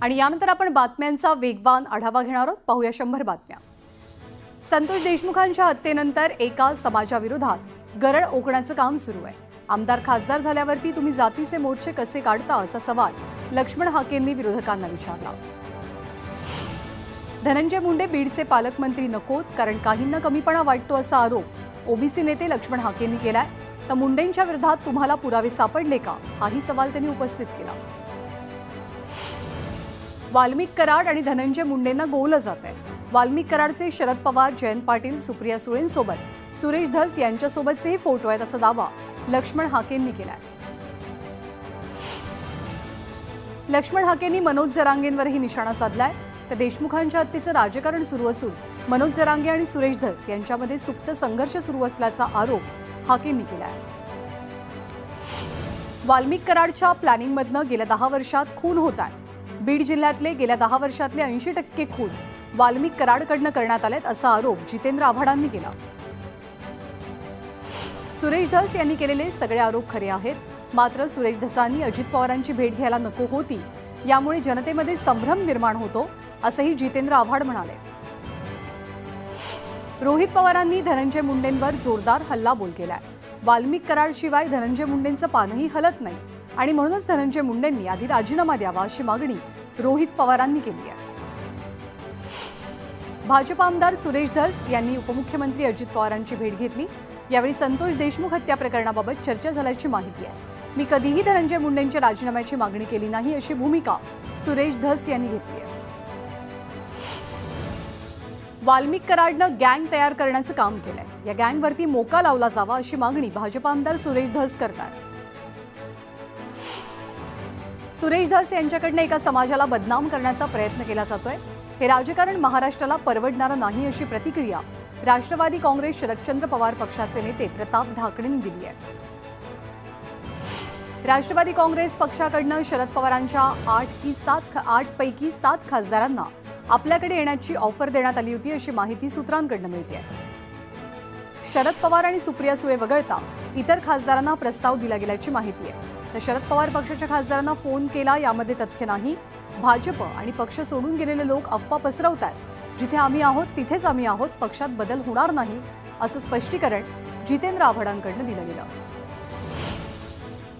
आणि यानंतर आपण बातम्यांचा वेगवान आढावा घेणार आहोत। पाहूया 100 बातम्या। संतोष देशमुखांच्या हत्येनंतर एका समाजाविरोधात गरळ ओकण्याचं काम सुरू आहे। आमदार खासदार झाल्यावरती तुम्ही जातीचे मोर्चे कसे काढता असा सवाल लक्ष्मण हाकेंनी विरोधकांना विचारला। धनंजय मुंडे बीडचे पालकमंत्री नकोत कारण काहींना कमीपणा वाटतो असा आरोप ओबीसी नेते लक्ष्मण हाकेंनी केलाय। तर मुंडेंच्या विरोधात तुम्हाला पुरावे सापडले का हाही सवाल त्यांनी उपस्थित केला। वाल्मिक कराड आणि धनंजय मुंडेंना गोवलं जात आहे। वाल्मिक कराडचे शरद पवार, जयंत पाटील, सुप्रिया सुळेंसोबत सुरेश धस यांच्यासोबतचेही फोटो आहेत असा दावा लक्ष्मण हाकेंनी केलाय। लक्ष्मण हाकेंनी मनोज जरांगेंवरही निशाणा साधलाय। तर देशमुखांच्या हत्येचं राजकारण सुरू असून मनोज जरांगे आणि सुरेश धस यांच्यामध्ये सुप्त संघर्ष सुरू असल्याचा आरोप हाकेंनी केलाय। वाल्मिक कराडच्या प्लॅनिंगमधनं गेल्या 10 वर्षात खून होत आहे। बीड जिल्ह्यातले गेल्या 10 वर्षातले 80% खून वाल्मिक कराडकडनं करण्यात आलेत असा आरोप जितेंद्र आव्हाडांनी केला। सुरेश धस यांनी केलेले सगळे आरोप खरे आहेत, मात्र सुरेश धसांनी अजित पवारांची भेट घ्यायला नको होती, यामुळे जनतेमध्ये संभ्रम निर्माण होतो असंही जितेंद्र आव्हाड म्हणाले। रोहित पवारांनी धनंजय मुंडेंवर जोरदार हल्लाबोल केलाय। वाल्मिक कराडशिवाय धनंजय मुंडेंचं पानही हलत नाही आणि म्हणूनच धनंजय मुंडेंनी आधी राजीनामा द्यावा अशी मागणी रोहित पवारांनी केली आहे। भाजप आमदार सुरेश धस यांनी उपमुख्यमंत्री अजित पवारांची भेट घेतली। यावेळी संतोष देशमुख हत्या प्रकरणाबाबत चर्चा झाल्याची माहिती आहे। मी कधीही धनंजय मुंडेंच्या राजीनाम्याची मागणी केली नाही अशी भूमिका सुरेश धस यांनी घेतली आहे। वाल्मिक कराडनं गँग तयार करण्याचं काम केलंय। या गँगवरती मोका लावला जावा अशी मागणी भाजप आमदार सुरेश धस करतात। सुरेश धस यांच्याकडनं एका समाजाला बदनाम करण्याचा प्रयत्न केला जातोय। हे राजकारण महाराष्ट्राला परवडणारं नाही अशी प्रतिक्रिया राष्ट्रवादी काँग्रेस शरदचंद्र पवार पक्षाचे नेते प्रताप ढाकणेंनी दिली आहे। राष्ट्रवादी काँग्रेस पक्षाकडनं शरद पवारांच्या 8 पैकी 7 खासदारांना आपल्याकडे येण्याची ऑफर देण्यात आली होती अशी माहिती सूत्रांकडून मिळते। शरद पवार आणि सुप्रिया सुळे वगळता इतर खासदारांना प्रस्ताव दिला गेल्याची माहिती आहे। तर शरद पवार पक्षाच्या खासदारांना फोन केला यामध्ये तथ्य नाही। भाजप आणि पक्ष सोडून गेलेले लोक अफवा पसरवतात। जिथे आम्ही आहोत तिथेच आम्ही आहोत, पक्षात बदल होणार नाही असं स्पष्टीकरण जितेंद्र आव्हाडांकडून दिलं गेलं।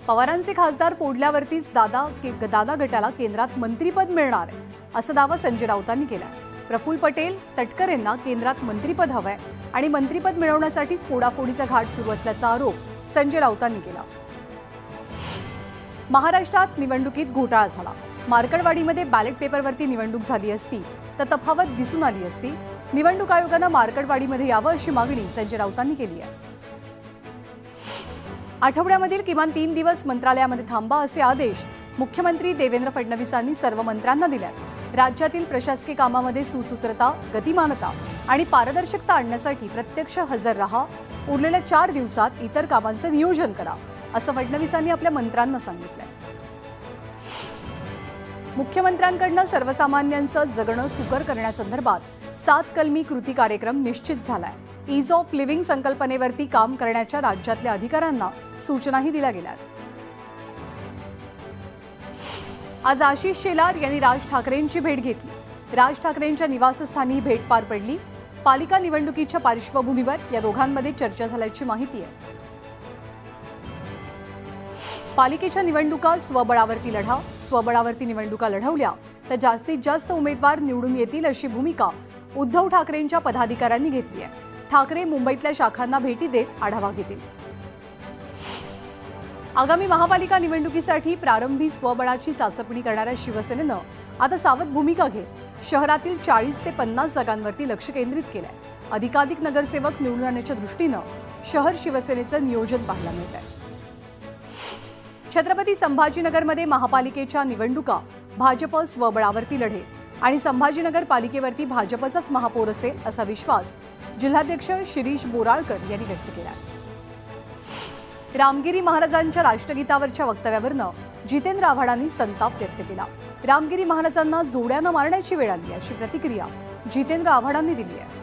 पवारांचे खासदार फोडल्यावरतीच दादा गटाला केंद्रात मंत्रीपद मिळणार आहे असा दावा संजय राऊतांनी केला। प्रफुल्ल पटेल तटकरेंना केंद्रात मंत्रीपद हवंय आणि मंत्रीपद मिळवण्यासाठीच फोडाफोडीचा घाट सुरू असल्याचा आरोप संजय राऊतांनी केला। महाराष्ट्रात निवडणुकीत घोटाळा झाला। मार्कडवाडीमध्ये बॅलेट पेपरवरती निवडणूक झाली असती तर तफावत दिसून आली असती। निवडणूक आयोगानं मार्कडवाडीमध्ये यावं अशी मागणी संजय राऊतांनी केली आहे। आठवड्यामधील किमान 3 दिवस मंत्रालयामध्ये थांबा असे आदेश मुख्यमंत्री देवेंद्र फडणवीसांनी सर्व मंत्र्यांना दिले। राज्यातील प्रशासकीय कामामध्ये सुसूत्रता, गतिमानता आणि पारदर्शकता आणण्यासाठी प्रत्यक्ष हजर राहा। उरलेल्या 4 दिवसात इतर कामांचं नियोजन करा असं फडणवीसांनी आपल्या मंत्र्यांना सांगितलं। मुख्यमंत्र्यांकडून सर्वसामान्यांचं जगणं सुकर करण्यासंदर्भात 7 कलमी कृती कार्यक्रम निश्चित झालाय। ईज ऑफ लिव्हिंग संकल्पनेवरती काम करण्याच्या राज्यातल्या अधिकाऱ्यांना सूचनाही दिल्या गेल्या। आज आशिष शेलार यांनी राज ठाकरेंची भेट घेतली। राज ठाकरेंच्या निवासस्थानी भेट पार पडली। पालिका निवडणुकीच्या पार्श्वभूमीवर या दोघांमध्ये चर्चा झाल्याची माहिती आहे। पालिकेच्या निवडणुका स्वबळावरती लढा। स्वबळावरती निवडणुका लढवल्या तर जास्तीत जास्त उमेदवार निवडून येतील अशी भूमिका उद्धव ठाकरेंच्या पदाधिकाऱ्यांनी घेतली आहे। ठाकरे मुंबईतल्या शाखांना भेटी देत आढावा घेतील। आगामी महापालिका निवडणुकीसाठी प्रारंभी स्वबळाची चाचपणी करणाऱ्या शिवसेनेनं आता सावध भूमिका घेत शहरातील 40 ते 50 जागांवरती लक्ष केंद्रित केलंय। अधिकाधिक नगरसेवक निवडून आणण्याच्या दृष्टीनं शहर शिवसेनेचं नियोजन पाहायला मिळत आहे। छत्रपती संभाजीनगरमध्ये महापालिकेच्या निवडणुका भाजप स्वबळावरती लढेल आणि संभाजीनगर पालिकेवरती भाजपचाच महापौर असेल असा विश्वास जिल्हाध्यक्ष शिरीष बोराळकर यांनी व्यक्त केला। रामगिरी महाराजांच्या राष्ट्रगीतावरच्या वक्तव्यावरनं जितेंद्र आव्हाडांनी संताप व्यक्त केला। रामगिरी महाराजांना जोड्यानं मारण्याची वेळ आली अशी प्रतिक्रिया जितेंद्र आव्हाडांनी दिली आहे।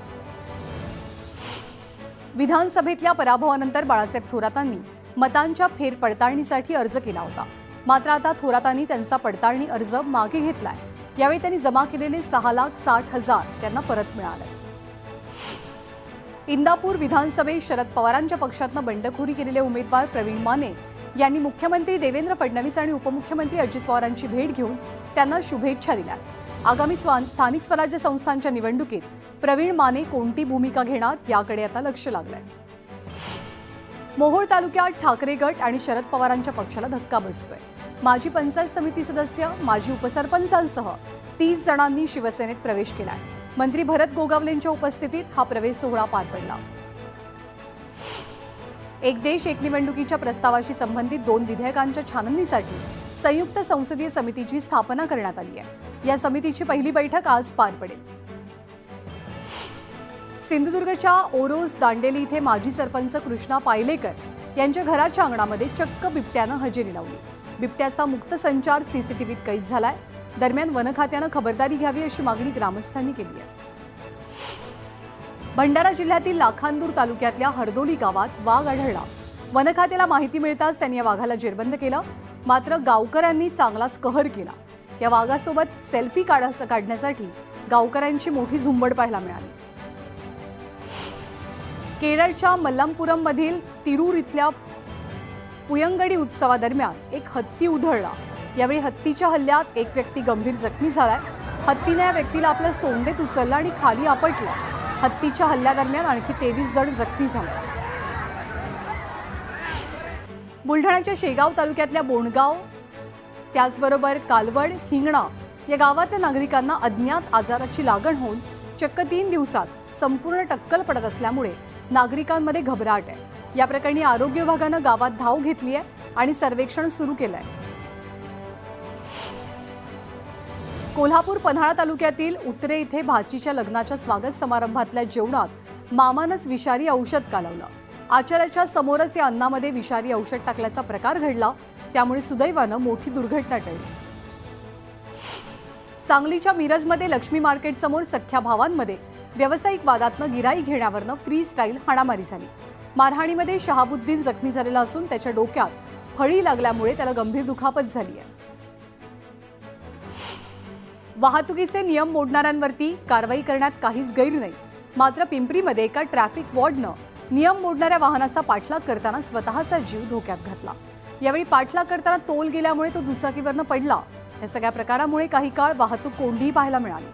विधानसभेतल्या पराभवानंतर बाळासाहेब थोरातांनी मतांच्या फेरपडताळणीसाठी अर्ज केला होता। मात्र आता थोरातांनी त्यांचा पडताळणी अर्ज मागे घेतलाय। यावेळी त्यांनी जमा केलेले 6,60,000 त्यांना परत मिळाले. इंदापूर विधानसभेत शरद पवारांच्या पक्षातनं बंडखोरी केलेले उमेदवार प्रवीण माने यांनी मुख्यमंत्री देवेंद्र फडणवीस आणि उपमुख्यमंत्री अजित पवारांची भेट घेऊन त्यांना शुभेच्छा दिल्या. आगामी स्थानिक स्वराज्य संस्थांच्या निवडणुकीत प्रवीण माने कोणती भूमिका घेणार याकडे आता लक्ष लागलंय. मोहोळ तालुक्यात ठाकरे गट आणि शरद पवारांच्या पक्षाला धक्का बसतोय. माजी पंचायत समिती सदस्य, माजी उपसरपंचांसह 30 जणांनी शिवसेनेत प्रवेश केलाय. मंत्री भरत गोगावलेंच्या उपस्थितीत हा प्रवेश सोहळा पार पडला. एक देश एक निवडणुकीच्या प्रस्तावाशी संबंधित 2 विधेयकांच्या छाननीसाठी संयुक्त संसदीय समितीची स्थापना करण्यात आली आहे. या समितीची पहिली बैठक आज पार पडेल. सिंधुदुर्गच्या ओरोस दांडेली इथे माजी सरपंच कृष्णा पायलेकर यांच्या घराच्या अंगणामध्ये चक्क बिबट्यानं हजेरी लावली. बिबट्याचा मुक्त संचार सीसीटीव्हीत कैद झालाय. दरम्यान वन खात्यानं खबरदारी घ्यावी अशी मागणी ग्रामस्थांनी केली आहे. भंडारा जिल्ह्यातील लाखांदूर तालुक्यातल्या हरदोली गावात वाघ आढळला. वन खात्याला माहिती मिळताच त्यांनी या वाघाला जेरबंद केलं. मात्र गावकऱ्यांनी चांगलाच कहर केला. या वाघासोबत सेल्फी काढण्यासाठी गावकऱ्यांची मोठी झुंबड पाहायला मिळाली. केरळच्या मल्लापुरम मधील तिरूर इथल्या पुयंगडी उत्सवादरम्यान एक हत्ती उधळला. यावेळी हत्तीच्या हल्ल्यात एक व्यक्ती गंभीर जखमी झालाय. हत्तीने या व्यक्तीला आपल्या सोंडेत उचललं आणि खाली आपटलं. हत्तीच्या हल्ल्यादरम्यान आणखी 23 जण जखमी झाले. बुलढाण्याच्या शेगाव तालुक्यातल्या बोंडगाव, त्याचबरोबर कालवड, हिंगणा या गावातल्या नागरिकांना अज्ञात आजाराची लागण होऊन चक्क 3 दिवसात संपूर्ण टक्कल पडत असल्यामुळे नागरिकांमध्ये घबराट आहे. या प्रकरणी आरोग्य विभागानं गावात धाव घेतली आहे आणि सर्वेक्षण सुरू केलंय. कोल्हापूर पन्हाळा तालुक्यातील उतरे इथे भाचीच्या लग्नाच्या स्वागत समारंभातल्या जेवणात मामानंच विषारी औषध कालवलं. आचार्याच्या समोरच या अन्नामध्ये विषारी औषध टाकल्याचा प्रकार घडला. त्यामुळे सुदैवानं मोठी दुर्घटना टळली. सांगलीच्या मिरजमध्ये लक्ष्मी मार्केट समोर सख्या भावांमध्ये व्यावसायिक वादातनं गिराईक घेण्यावरनं फ्री स्टाईल हाणामारी झाली. मारहाणीमध्ये शहाबुद्दीन जखमी झालेला असून त्याच्या डोक्यात फळी लागल्यामुळे त्याला गंभीर दुखापत झाली आहे. वाहतुकीचे नियम मोडणाऱ्यांवरती कारवाई करण्यात काहीच गैर नाही. मात्र पिंपरीमध्ये एका ट्रॅफिक वॉर्डनं नियम मोडणाऱ्या वाहनाचा पाठलाग करताना स्वतःचा जीव धोक्यात घातला. यावेळी पाठलाग करताना तोल गेल्यामुळे तो दुचाकीवरनं पडला. या सगळ्या प्रकारामुळे काही काळ वाहतूक कोंडी पाहायला मिळाली.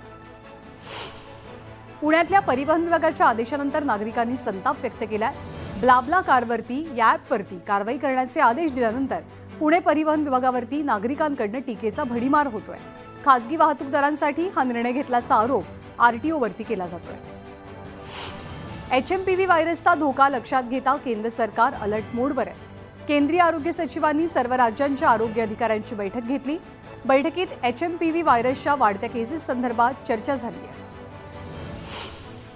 पुण्यातल्या परिवहन विभागाच्या आदेशानंतर नागरिकांनी संताप व्यक्त केलाय. ब्लाब्ला कारवरती या ॲपवरती कारवाई करण्याचे आदेश दिल्यानंतर पुणे परिवहन विभागावरती नागरिकांकडून टीकेचा भडीमार होतोय. खासगी वाहतूकदारांसाठी हा निर्णय घेतल्याचा आरोप आरटीओवरती केला जातोय. HMPV व्हायरसचा धोका लक्षात घेता केंद्र सरकार अलर्ट मोडवर आहे. केंद्रीय आरोग्य सचिवांनी सर्व राज्यांच्या आरोग्य अधिकाऱ्यांची बैठक घेतली. बैठकीत HMPV व्हायरसच्या वाढत्या केसेस संदर्भात चर्चा झाली आहे.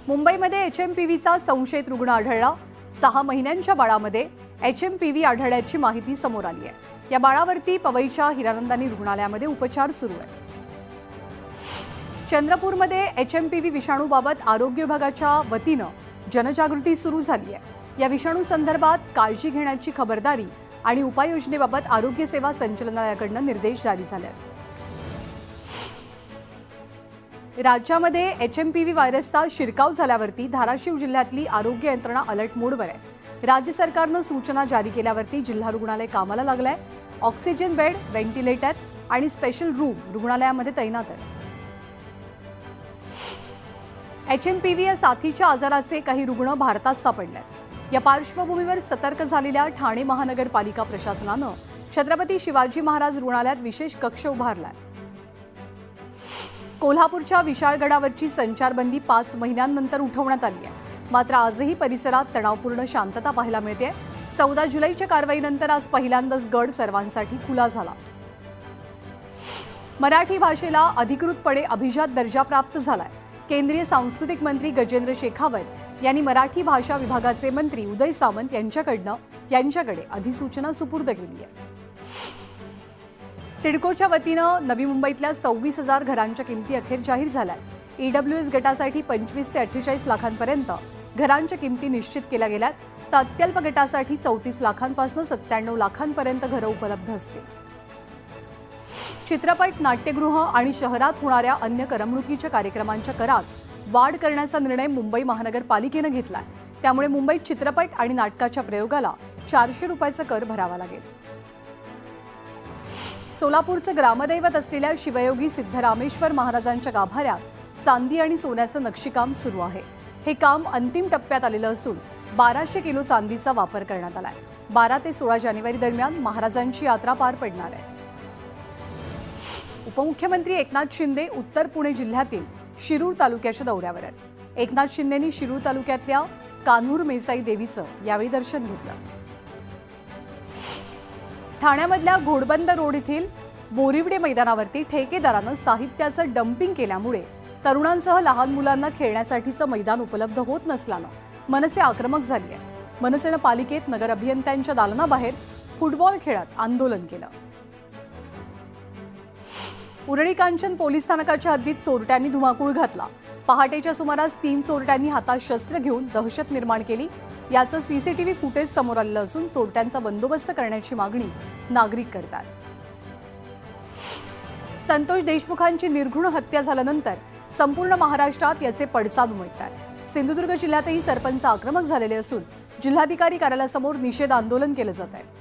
मुंबईमध्ये HMPVचा संशयित रुग्ण आढळला. 6 महिन्यांच्या बाळामध्ये HMPV आढळल्याची माहिती समोर आली आहे. या बाळावरती पवईच्या हिरानंदानी रुग्णालयामध्ये उपचार सुरू आहेत. चंद्रपूरमध्ये HMPV विषाणूबाबत आरोग्य विभागाच्या वतीनं जनजागृती सुरू झाली आहे. या विषाणू संदर्भात काळजी घेण्याची खबरदारी आणि उपाययोजनेबाबत आरोग्य सेवा संचालनालयाकडून निर्देश जारी झाले आहेत. राज्यामध्ये HMPV व्हायरसचा शिरकाव झाल्यावरती धाराशिव जिल्ह्यातली आरोग्य यंत्रणा अलर्ट मोडवर आहे. राज्य सरकारनं सूचना जारी केल्यावरती जिल्हा रुग्णालय कामाला लागलंय. ऑक्सिजन बेड, व्हेंटिलेटर आणि स्पेशल रूम रुग्णालयामध्ये तैनात आहेत. HMPV या साथीच्या आजाराचे काही रुग्ण भारतात सापडले. या पार्श्वभूमीवर सतर्क झालेल्या ठाणे महानगरपालिका प्रशासनानं छत्रपती शिवाजी महाराज रुग्णालयात विशेष कक्ष उभारलाय. कोल्हापूरच्या विशाळगडावरची संचारबंदी 5 महिन्यांनंतर उठवण्यात आली आहे. मात्र आजही परिसरात तणावपूर्ण शांतता पाहायला मिळते. 14 जुलैच्या कारवाईनंतर आज पहिल्यांदाच गड सर्वांसाठी खुला झाला. मराठी भाषेला अधिकृतपणे अभिजात दर्जा प्राप्त झालाय. केंद्रीय सांस्कृतिक मंत्री गजेंद्र शेखावत यांनी मराठी भाषा विभागाचे मंत्री उदय सामंत यांच्याकडे अधिसूचना सुपूर्द केली आहे. सिडकोच्या वतीनं नवी मुंबईतल्या 26,000 घरांच्या किमती अखेर जाहीर झाल्या. EWS गटासाठी 25 ते 48 लाखांपर्यंत घरांच्या किमती निश्चित केल्या गेल्यात. तर अत्यल्प गटासाठी 34 लाखांपासून 97 लाखांपर्यंत घरं उपलब्ध असतील. चित्रपट, नाट्यगृह आणि शहरात होणाऱ्या अन्य करमणुकीच्या कार्यक्रमांच्या करात वाढ करण्याचा निर्णय मुंबई महानगरपालिकेनं घेतलाय. त्यामुळे मुंबईत चित्रपट आणि नाटकाच्या प्रयोगाला 400 रुपयाचा कर भरावा लागेल. सोलापूरचं ग्रामदैवत असलेल्या शिवयोगी सिद्धरामेश्वर महाराजांच्या गाभाऱ्यात चांदी आणि सोन्याचं नक्षीकाम सुरू आहे. हे काम अंतिम टप्प्यात आलेलं असून 1200 किलो चांदीचा वापर करण्यात आलाय. 12 ते 16 जानेवारी दरम्यान महाराजांची यात्रा पार पडणार आहे. उपमुख्यमंत्री एकनाथ शिंदे उत्तर पुणे जिल्ह्यातील शिरूर तालुक्याच्या दौऱ्यावर आहेत. एकनाथ शिंदेंनी शिरूर तालुक्यातल्या कान्हूर मेसाई देवीचं यावेळी दर्शन घेतलं. ठाण्यामधल्या घोडबंद रोड येथील बोरिवडे मैदानावरती ठेकेदारानं साहित्याचं डंपिंग केल्यामुळे तरुणांसह लहान मुलांना खेळण्यासाठीचं मैदान उपलब्ध होत नसल्यानं मनसे आक्रमक झाली आहे. मनसेनं पालिकेत नगर अभियंत्यांच्या दालनाबाहेर फुटबॉल खेळत आंदोलन केलं. उरळी कांचन पोलीस स्थानकाच्या हद्दीत चोरट्यांनी धुमाकूळ घातला. पहाटेच्या सुमारास 3 चोरट्यांनी हातात शस्त्र घेऊन दहशत निर्माण केली. याचं सीसीटीव्ही फुटेज समोर आलेलं असून चोरट्यांचा बंदोबस्त करण्याची मागणी नागरिक करतात. संतोष देशमुखांची निर्घृण हत्या झाल्यानंतर संपूर्ण महाराष्ट्रात याचे पडसाद उमटतात. सिंधुदुर्ग जिल्ह्यातही सरपंच आक्रमक झालेले असून जिल्हाधिकारी कार्यालयासमोर निषेध आंदोलन केलं जात आहे.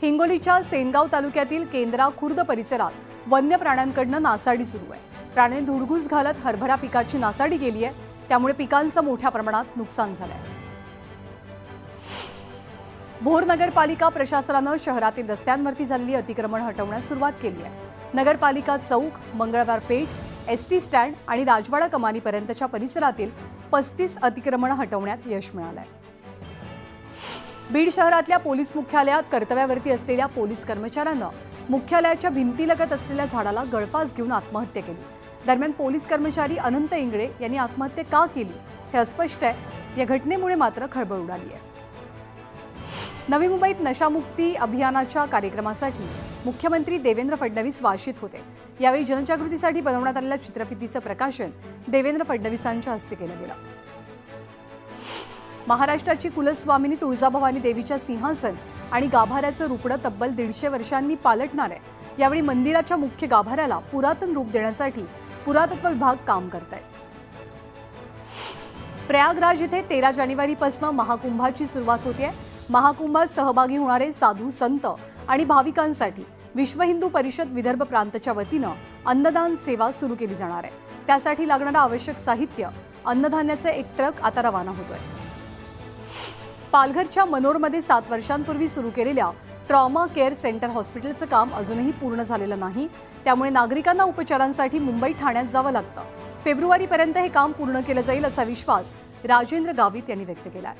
हिंगोलीच्या सेनगाव तालुक्यातील केंद्रा खुर्द परिसरात वन्य प्राण्यांकडून नासाडी सुरू आहे. प्राण्यांनी धुडगूस घालत हरभरा पिकाची नासाडी केली आहे. त्यामुळे पिकांचं मोठ्या प्रमाणात नुकसान झालंय. भोर नगरपालिका प्रशासनानं शहरातील रस्त्यांवरती झालेली अतिक्रमण हटवण्यास सुरुवात केली आहे. नगरपालिका चौक, मंगळवार पेठ, एसटी स्टँड आणि राजवाडा कमानीपर्यंतच्या परिसरातील 35 अतिक्रमण हटवण्यात यश मिळालंय. बीड शहरातल्या पोलीस मुख्यालयात कर्तव्यावरती असलेल्या पोलीस कर्मचाऱ्यानं मुख्यालयाच्या भिंतीलगत असलेल्या झाडाला गळफास घेऊन आत्महत्या केली. दरम्यान पोलीस कर्मचारी अनंत इंगळे यांनी आत्महत्या का केली हे अस्पष्ट आहे. या घटनेमुळे मात्र खळबळ उडाली आहे. नवी मुंबईत नशामुक्ती अभियानाच्या कार्यक्रमासाठी मुख्यमंत्री देवेंद्र फडणवीस वाशीत होते. यावेळी जनजागृतीसाठी बनवण्यात आलेल्या चित्रफितीचं प्रकाशन देवेंद्र फडणवीसांच्या हस्ते केलं गेलं. महाराष्ट्राची कुलस्वामिनी तुळजाभवानी देवीच्या सिंहासन आणि गाभाऱ्याचं रुपडं तब्बल 150 वर्षांनी पालटणार आहे. यावेळी मंदिराच्या मुख्य गाभाऱ्याला पुरातन रूप देण्यासाठी पुरातत्व विभाग काम करत आहे. प्रयागराज येथे 13 जानेवारीपासून महाकुंभाची सुरुवात होते. महाकुंभात सहभागी होणारे साधू संत आणि भाविकांसाठी विश्व हिंदू परिषद विदर्भ प्रांतच्या वतीनं अन्नदान सेवा सुरू केली जाणार आहे. त्यासाठी लागणारं आवश्यक साहित्य, अन्नधान्याचे एक ट्रक आता रवाना होतोय. पालघरच्या मनोरमध्ये 7 वर्षांपूर्वी सुरू केलेल्या ट्रॉमा केअर सेंटर हॉस्पिटलचं काम अजूनही पूर्ण झालेलं नाही. त्यामुळे नागरिकांना उपचारांसाठी मुंबई ठाण्यात जावं लागतं. फेब्रुवारीपर्यंत हे काम पूर्ण केलं जाईल असा विश्वास राजेंद्र गावित यांनी व्यक्त केला.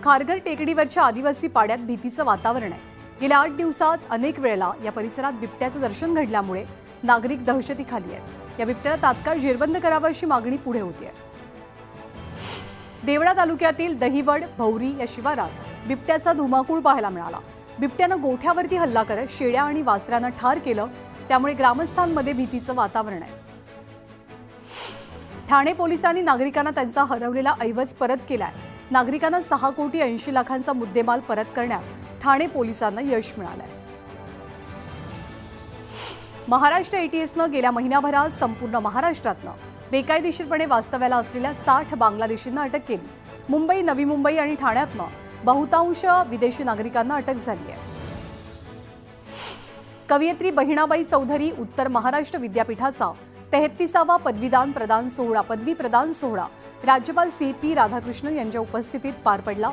खारघर टेकडीवरच्या आदिवासी पाड्यात भीतीचं वातावरण आहे. गेल्या 8 दिवसात अनेक वेळेला या परिसरात बिबट्याचं दर्शन घडल्यामुळे नागरिक दहशतीखाली आहेत. या बिबट्याला तात्काळ जेरबंद करावं अशी मागणी पुढे होतीये. देवळा तालुक्यातील दहिवड, भौरी या शिवारात बिबट्याचा धुमाकूळ पाहायला मिळाला. बिबट्यानं गोठ्यावरती हल्ला करत शेळ्या आणि वासरांना ठार केलं. त्यामुळे ग्रामस्थांमध्ये भीतीचं वातावरण आहे. ठाणे पोलिसांनी नागरिकांना त्यांचा हरवलेला ऐवज परत केलाय. नागरिकांना 6 कोटी 80 लाखांचा मुद्देमाल परत करण्यात ठाणे पोलिसांना यश मिळालंय. महाराष्ट्र एटीएसनं गेल्या महिन्याभरात संपूर्ण महाराष्ट्रातनं बेकायदेशीरपणे वास्तव्याला असलेल्या 60 बांगलादेशींना अटक केली. मुंबई, नवी मुंबई आणि ठाण्यातनं बहुतांश विदेशी नागरिकांना अटक झाली आहे. कवयित्री बहिणाबाई चौधरी उत्तर महाराष्ट्र विद्यापीठाचा 33वा पदवी प्रदान सोहळा राज्यपाल CP राधाकृष्णन यांच्या उपस्थितीत पार पडला.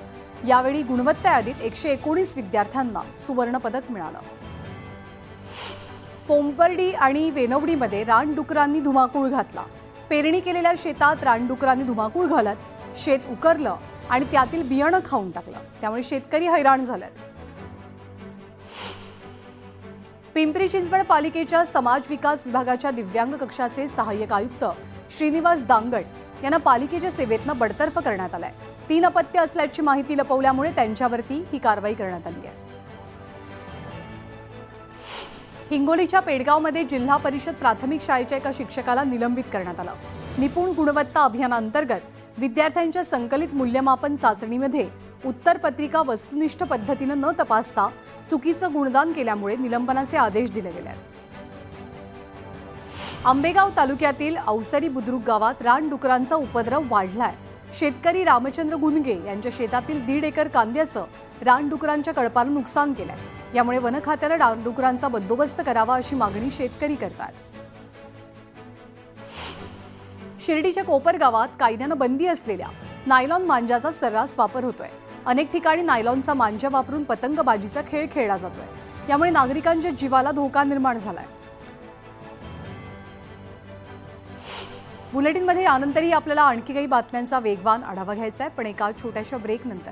यावेळी गुणवत्ता यादीत 119 विद्यार्थ्यांना सुवर्ण पदक मिळालं. पोंपर्डी आणि वेनवडीमध्ये रानडुकरांनी धुमाकूळ घातला. पेरणी केलेल्या शेतात रानडुकरांनी धुमाकूळ घालत शेत उकरलं आणि त्यातील बियाणं खाऊन टाकलं. त्यामुळे शेतकरी हैराण झालेत. पिंपरी चिंचवड पालिकेच्या समाज विकास विभागाच्या दिव्यांग कक्षाचे सहाय्यक आयुक्त श्रीनिवास दांगट यांना पालिकेच्या सेवेतनं बडतर्फ करण्यात आलंय. 3 अपत्य असल्याची माहिती लपवल्यामुळे त्यांच्यावरती ही कारवाई करण्यात आली आहे. हिंगोलीच्या पेडगावमध्ये जिल्हा परिषद प्राथमिक शाळेच्या एका शिक्षकाला निलंबित करण्यात आलं. निपुण गुणवत्ता अभियानांतर्गत विद्यार्थ्यांच्या संकलित मूल्यमापन चाचणीमध्ये उत्तरपत्रिका वस्तुनिष्ठ पद्धतीनं न तपासता चुकीचं गुणदान केल्यामुळे निलंबनाचे आदेश दिले गेले आहेत. आंबेगाव तालुक्यातील अवसरी बुद्रुक गावात रानडुकरांचा उपद्रव वाढलाय. शेतकरी रामचंद्र गुनगे यांच्या शेतातील 1.5 एकर कांद्याचं रानडुकरांच्या कळपानं नुकसान केलंय. यामुळे वन खात्याला रानडुकरांचा बंदोबस्त करावा अशी मागणी शेतकरी करतात. शिर्डीच्या कोपर गावात कायद्यानं बंदी असलेल्या नायलॉन मांजाचा सर्रास वापर होतोय. अनेक ठिकाणी नायलॉनचा मांजा वापरून पतंगबाजीचा खेळ खेळला जातोय. यामुळे नागरिकांच्या जीवाला धोका निर्माण झालाय. बुलेटिनमध्ये यानंतरही आपल्याला आणखी काही बातम्यांचा वेगवान आढावा घ्यायचा आहे, पण एका छोट्याशा ब्रेकनंतर.